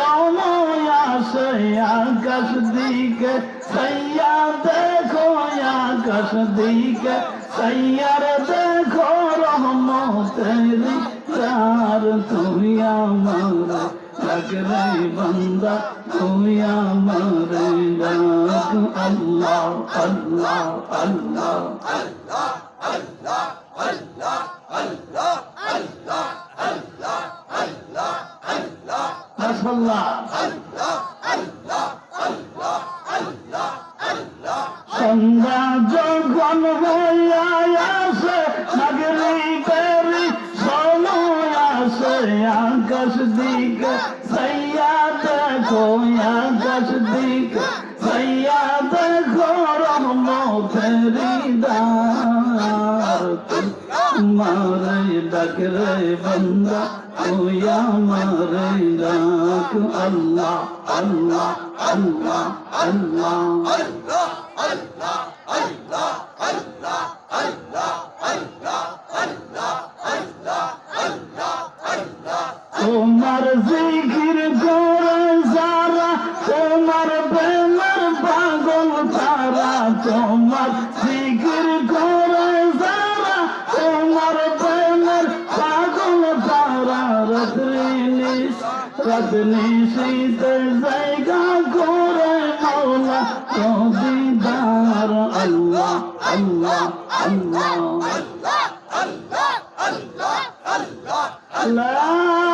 সময় আসে আকাশ দিকে সাইয়া দেখো আকাশ দিকে সাইয়ার দেখো রহমতেরি চার তুমি আমার ডাকরে বান্দা তুমি আমার ডাক আল্লাহ আল্লাহ আল্লাহ মাশাআল্লাহ সন্ধ্যা যখন হইয়া আসে মাগরিবের সময় আসে আকাশ দিকে সাইয়া দেখো আকাশ দিকে সাইয়া দেখো রহমতেরি দ্বার তোমারে ডাকরে বান্দা তুই আমারে ডাক আল্লাহ আল্লাহ আল্লাহ আল্লাহ তোমার জিকির করে যারা তোমার প্রেমের পাগল তারা তোমার জিকির করে যারা তোমার প্রেমের পাগল তারা রাত্রি শীতের জায়গা করে মাওলা দিদার আল্লাহ আল্লাহ আল্লাহ আল্লাহ